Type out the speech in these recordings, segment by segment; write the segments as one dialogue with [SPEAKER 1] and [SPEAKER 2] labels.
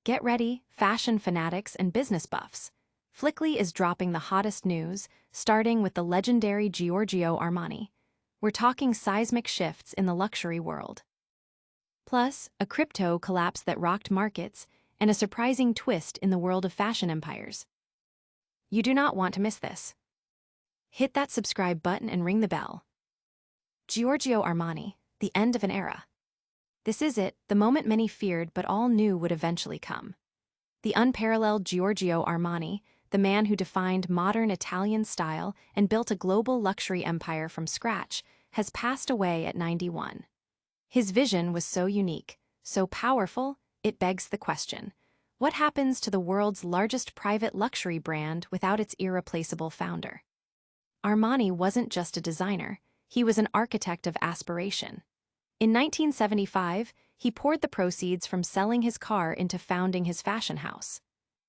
[SPEAKER 1] Get ready, fashion fanatics and business buffs. Flickly is dropping the hottest news, starting with the legendary Giorgio Armani. We're talking seismic shifts in the luxury world. Plus, a crypto collapse that rocked markets, and a surprising twist in the world of fashion empires. You do not want to miss this. Hit that subscribe button and ring the bell. Giorgio Armani, the end of an era. This is it, the moment many feared but all knew would eventually come. The unparalleled Giorgio Armani, the man who defined modern Italian style and built a global luxury empire from scratch, has passed away at 91. His vision was so unique, so powerful, it begs the question: what happens to the world's largest private luxury brand without its irreplaceable founder? Armani wasn't just a designer, he was an architect of aspiration. In 1975, he poured the proceeds from selling his car into founding his fashion house.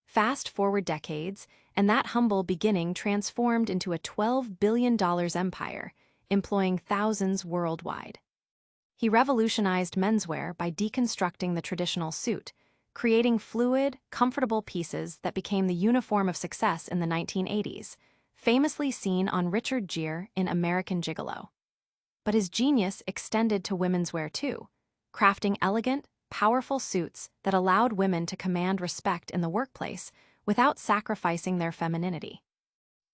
[SPEAKER 1] Fast forward decades, and that humble beginning transformed into a $12 billion empire, employing thousands worldwide. He revolutionized menswear by deconstructing the traditional suit, creating fluid, comfortable pieces that became the uniform of success in the 1980s, famously seen on Richard Gere in American Gigolo. But his genius extended to women's wear too, crafting elegant, powerful suits that allowed women to command respect in the workplace without sacrificing their femininity.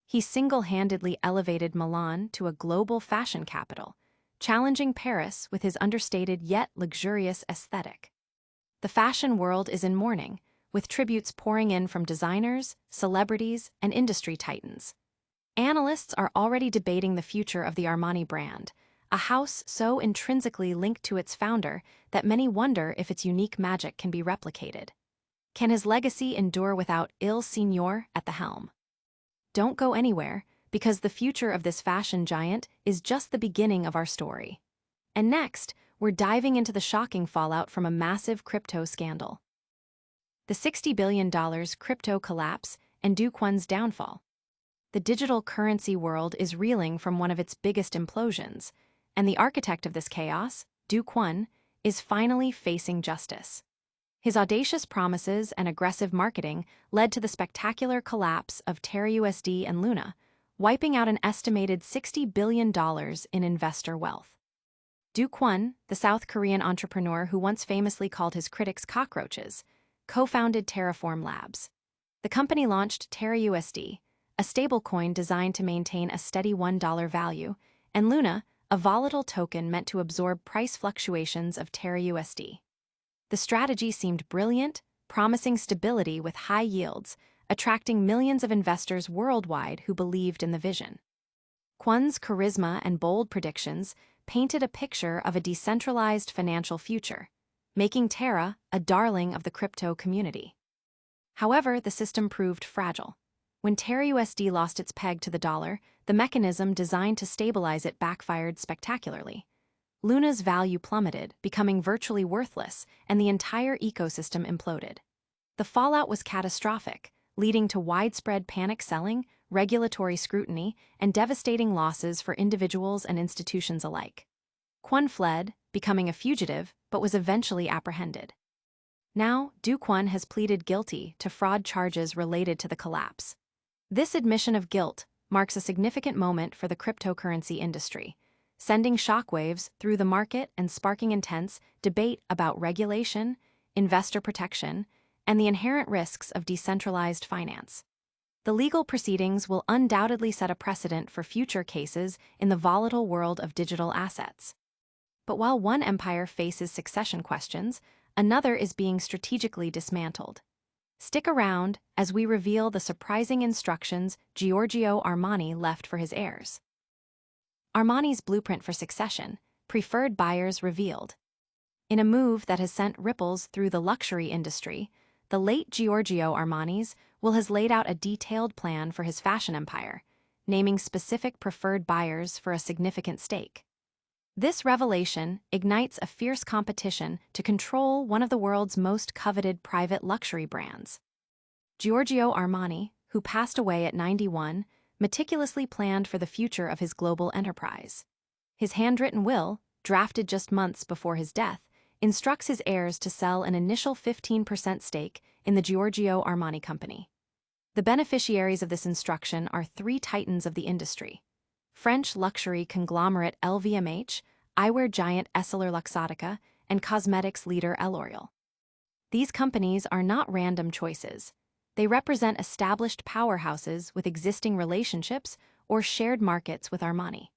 [SPEAKER 1] He single-handedly elevated Milan to a global fashion capital, challenging Paris with his understated yet luxurious aesthetic. The fashion world is in mourning, with tributes pouring in from designers, celebrities, and industry titans. Analysts are already debating the future of the Armani brand, a house so intrinsically linked to its founder that many wonder if its unique magic can be replicated. Can his legacy endure without Il Signor at the helm? Don't go anywhere, because the future of this fashion giant is just the beginning of our story. And next, we're diving into the shocking fallout from a massive crypto scandal. The $60 billion crypto collapse and Do Kwon's downfall. The digital currency world is reeling from one of its biggest implosions, and the architect of this chaos, Do Kwon, is finally facing justice. His audacious promises and aggressive marketing led to the spectacular collapse of Terra-USD and Luna, wiping out an estimated $60 billion in investor wealth. Do Kwon, the South Korean entrepreneur who once famously called his critics cockroaches, co-founded Terraform Labs. The company launched Terra-USD, a stablecoin designed to maintain a steady $1 value, and Luna, a volatile token meant to absorb price fluctuations of Terra-USD. The strategy seemed brilliant, promising stability with high yields, attracting millions of investors worldwide who believed in the vision. Kwon's charisma and bold predictions painted a picture of a decentralized financial future, making Terra a darling of the crypto community. However, the system proved fragile. When Terra-USD lost its peg to the dollar, the mechanism designed to stabilize it backfired spectacularly. Luna's value plummeted, becoming virtually worthless, and the entire ecosystem imploded. The fallout was catastrophic, leading to widespread panic selling, regulatory scrutiny, and devastating losses for individuals and institutions alike. Kwon fled, becoming a fugitive, but was eventually apprehended. Now, Do Kwon has pleaded guilty to fraud charges related to the collapse. This admission of guilt marks a significant moment for the cryptocurrency industry, sending shockwaves through the market and sparking intense debate about regulation, investor protection, and the inherent risks of decentralized finance. The legal proceedings will undoubtedly set a precedent for future cases in the volatile world of digital assets. But while one empire faces succession questions, another is being strategically dismantled. Stick around as we reveal the surprising instructions Giorgio Armani left for his heirs. Armani's blueprint for succession, preferred buyers revealed. In a move that has sent ripples through the luxury industry, the late Giorgio Armani's will has laid out a detailed plan for his fashion empire, naming specific preferred buyers for a significant stake. This revelation ignites a fierce competition to control one of the world's most coveted private luxury brands. Giorgio Armani, who passed away at 91, meticulously planned for the future of his global enterprise. His handwritten will, drafted just months before his death, instructs his heirs to sell an initial 15% stake in the Giorgio Armani company. The beneficiaries of this instruction are three titans of the industry: French luxury conglomerate LVMH, eyewear giant EssilorLuxottica, and cosmetics leader L'Oréal. These companies are not random choices. They represent established powerhouses with existing relationships or shared markets with Armani.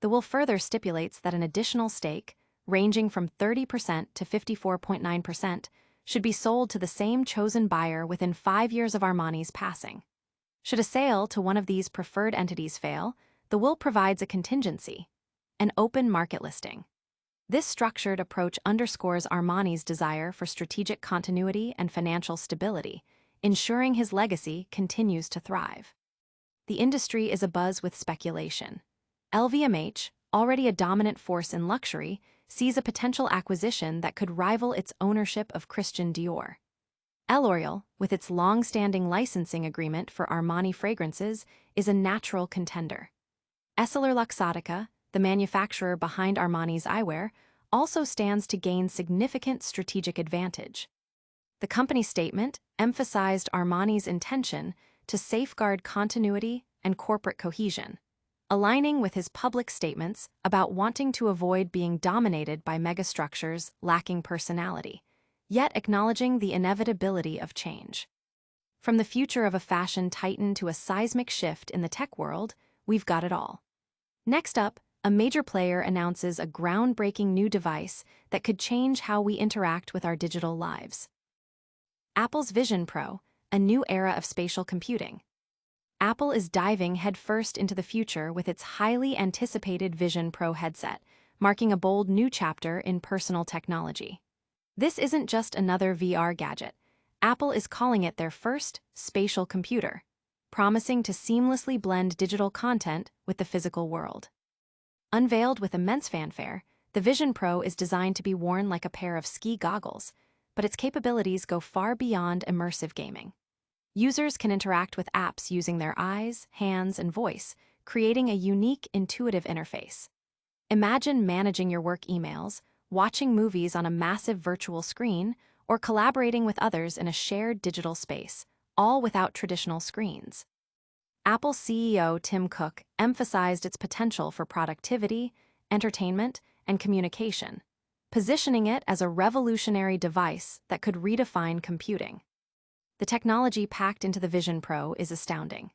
[SPEAKER 1] The will further stipulates that an additional stake, ranging from 30% to 54.9%, should be sold to the same chosen buyer within 5 years of Armani's passing. Should a sale to one of these preferred entities fail, the will provides a contingency, an open market listing. This structured approach underscores Armani's desire for strategic continuity and financial stability, ensuring his legacy continues to thrive. The industry is abuzz with speculation. LVMH, already a dominant force in luxury, sees a potential acquisition that could rival its ownership of Christian Dior. L'Oréal, with its long-standing licensing agreement for Armani fragrances, is a natural contender. EssilorLuxottica, the manufacturer behind Armani's eyewear, also stands to gain significant strategic advantage. The company statement emphasized Armani's intention to safeguard continuity and corporate cohesion, aligning with his public statements about wanting to avoid being dominated by megastructures lacking personality, yet acknowledging the inevitability of change. From the future of a fashion titan to a seismic shift in the tech world, we've got it all. Next up, a major player announces a groundbreaking new device that could change how we interact with our digital lives. Apple's Vision Pro, a new era of spatial computing. Apple is diving headfirst into the future with its highly anticipated Vision Pro headset, marking a bold new chapter in personal technology. This isn't just another VR gadget. Apple is calling it their first spatial computer, promising to seamlessly blend digital content with the physical world. Unveiled with immense fanfare, the Vision Pro is designed to be worn like a pair of ski goggles, but its capabilities go far beyond immersive gaming. Users can interact with apps using their eyes, hands, and voice, creating a unique, intuitive interface. Imagine managing your work emails, watching movies on a massive virtual screen, or collaborating with others in a shared digital space, all without traditional screens. Apple CEO Tim Cook emphasized its potential for productivity, entertainment, and communication, positioning it as a revolutionary device that could redefine computing. The technology packed into the Vision Pro is astounding.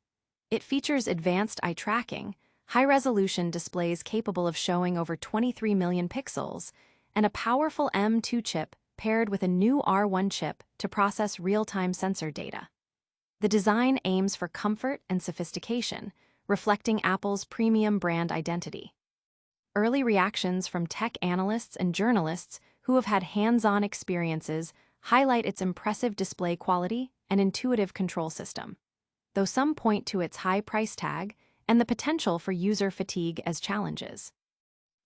[SPEAKER 1] It features advanced eye tracking, high-resolution displays capable of showing over 23 million pixels, and a powerful M2 chip paired with a new R1 chip to process real-time sensor data. The design aims for comfort and sophistication, reflecting Apple's premium brand identity. Early reactions from tech analysts and journalists who have had hands-on experiences highlight its impressive display quality and intuitive control system, though some point to its high price tag and the potential for user fatigue as challenges.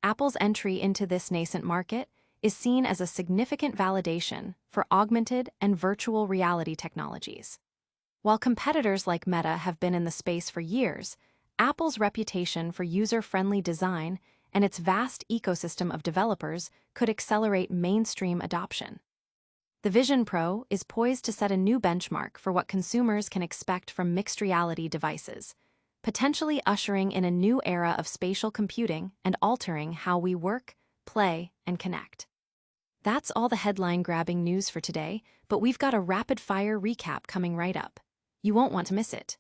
[SPEAKER 1] Apple's entry into this nascent market is seen as a significant validation for augmented and virtual reality technologies. While competitors like Meta have been in the space for years, Apple's reputation for user-friendly design and its vast ecosystem of developers could accelerate mainstream adoption. The Vision Pro is poised to set a new benchmark for what consumers can expect from mixed reality devices, potentially ushering in a new era of spatial computing and altering how we work, play, and connect. That's all the headline-grabbing news for today, but we've got a rapid-fire recap coming right up. You won't want to miss it.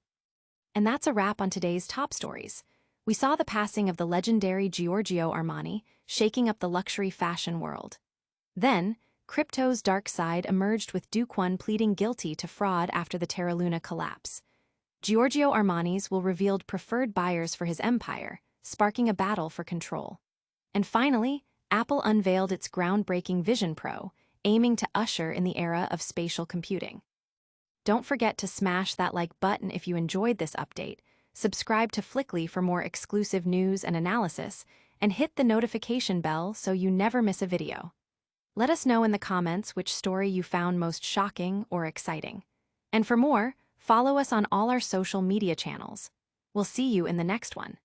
[SPEAKER 1] And that's a wrap on today's top stories. We saw the passing of the legendary Giorgio Armani, shaking up the luxury fashion world. Then, crypto's dark side emerged with Do Kwon pleading guilty to fraud after the Terra-Luna collapse. Giorgio Armani's will revealed preferred buyers for his empire, sparking a battle for control. And finally, Apple unveiled its groundbreaking Vision Pro, aiming to usher in the era of spatial computing. Don't forget to smash that like button if you enjoyed this update, subscribe to Flickly for more exclusive news and analysis, and hit the notification bell so you never miss a video. Let us know in the comments which story you found most shocking or exciting. And for more, follow us on all our social media channels. We'll see you in the next one.